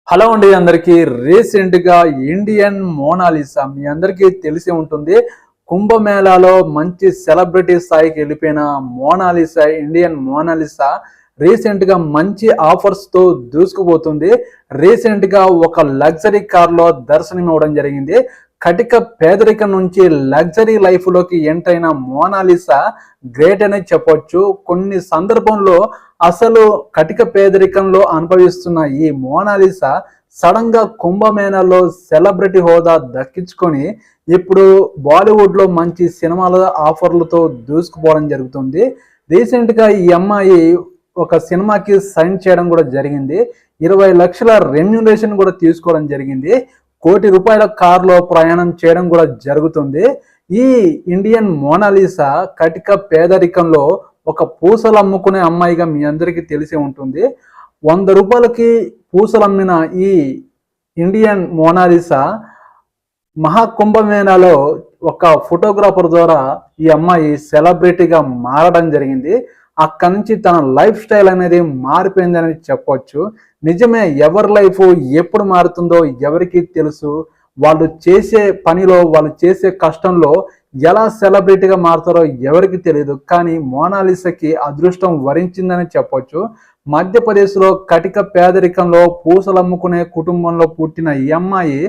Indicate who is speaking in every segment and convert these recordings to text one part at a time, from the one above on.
Speaker 1: Hello అండి అందరికీ. Recent గా ఇండియన్ మోనాలిసా మీ అందరికీ తెలిసి ఉంటుంది. కుంభమేళాలో మంచి సెలబ్రిటీ స్థాయికి వెళ్ళిపోయిన మోనాలిసా, ఇండియన్ మోనాలిసా రీసెంట్ గా మంచి ఆఫర్స్ తో దూసుకుపోతుంది. రీసెంట్ గా ఒక లగ్జరీ కార్ లో దర్శనం ఇవ్వడం జరిగింది. కటిక పేదరికం నుంచి లగ్జరీ లైఫ్ లోకి ఎంటర్ అయిన మోనాలిసా గ్రేట్ అని చెప్పొచ్చు. కొన్ని సందర్భంలో అసలు కటిక పేదరికంలో అనుభవిస్తున్న ఈ మోనాలిసా సడన్ గా కుంభమేళాలో సెలబ్రిటీ హోదా దక్కించుకొని ఇప్పుడు బాలీవుడ్ లో మంచి సినిమాల ఆఫర్లతో దూసుకుపోవడం జరుగుతుంది. రీసెంట్ గా ఈ అమ్మాయి ఒక సినిమాకి సైన్ చేయడం కూడా జరిగింది. 20 లక్షల రెమ్యునరేషన్ కూడా తీసుకోవడం జరిగింది. ₹1,00,00,000 కారులో ప్రయాణం చేయడం కూడా జరుగుతుంది. ఈ ఇండియన్ మోనాలిసా కటిక పేదరికంలో ఒక పూసలు అమ్ముకునే అమ్మాయిగా మీ అందరికీ తెలిసి ఉంటుంది. ₹100కి పూసలు అమ్మిన ఈ ఇండియన్ మోనాలిసా మహాకుంభమేళాలో ఒక ఫోటోగ్రాఫర్ ద్వారా ఈ అమ్మాయి సెలబ్రిటీగా మారడం జరిగింది. అక్కడి నుంచి తన లైఫ్ స్టైల్ అనేది మారిపోయిందని చెప్పొచ్చు. నిజమే, ఎవరి లైఫ్ ఎప్పుడు మారుతుందో ఎవరికి తెలుసు. వాళ్ళు చేసే పనిలో, వాళ్ళు చేసే కష్టంలో ఎలా సెలబ్రిటీగా మారుతారో ఎవరికి తెలియదు. కానీ మోనాలిసాకి అదృష్టం వరించిందని చెప్పొచ్చు. మధ్యప్రదేశ్లో కటిక పేదరికంలో పూసలు అమ్ముకునే కుటుంబంలో పుట్టిన ఈ అమ్మాయి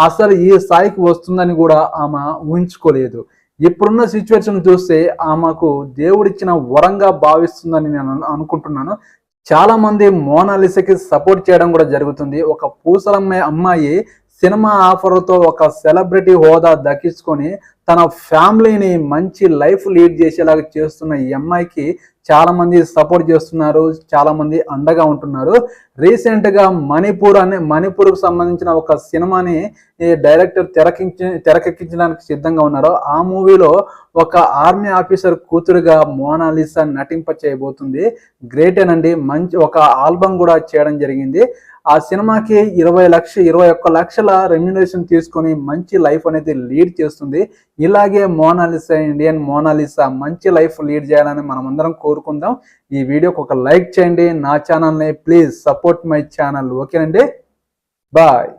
Speaker 1: అసలు ఈ స్థాయికి వస్తుందని కూడా ఆమె ఊహించుకోలేదు. ఇప్పుడున్న సిచ్యువేషన్ చూస్తే ఆమెకు దేవుడిచ్చిన వరంగా భావిస్తుందని నేను అనుకుంటున్నాను. చాలా మంది మోనాలిసాకి సపోర్ట్ చేయడం కూడా జరుగుతుంది. ఒక పూసలమ్మే అమ్మాయి సినిమా ఆఫర్తో ఒక సెలబ్రిటీ హోదా దక్కించుకొని తన ఫ్యామిలీని మంచి లైఫ్ లీడ్ చేసేలాగా చేస్తున్న ఈ అమ్మాయికి చాలా మంది సపోర్ట్ చేస్తున్నారు, చాలా మంది అండగా ఉంటున్నారు. రీసెంట్ గా మణిపూర్కు సంబంధించిన ఒక సినిమాని ఈ డైరెక్టర్ తెరకెక్కించడానికి సిద్ధంగా ఉన్నారు. ఆ మూవీలో ఒక ఆర్మీ ఆఫీసర్ కూతురుగా మోనాలిసా నటింప చేయబోతుంది. గ్రేటేనండి. మంచి ఒక ఆల్బమ్ కూడా చేయడం జరిగింది. ఆ సినిమాకి 21 లక్షల రెమ్యునరేషన్ తీసుకొని మంచి లైఫ్ అనేది లీడ్ చేస్తుంది. ఇలాగే మోనాలిసా, ఇండియన్ మోనాలిసా మంచి లైఫ్ లీడ్ చేయాలని మనం అందరం కోరుకుందాం. ఈ వీడియోకి ఒక లైక్ చేయండి. నా ఛానల్ని ప్లీజ్ సపోర్ట్ మై ఛానల్. ఓకేనండి, బాయ్.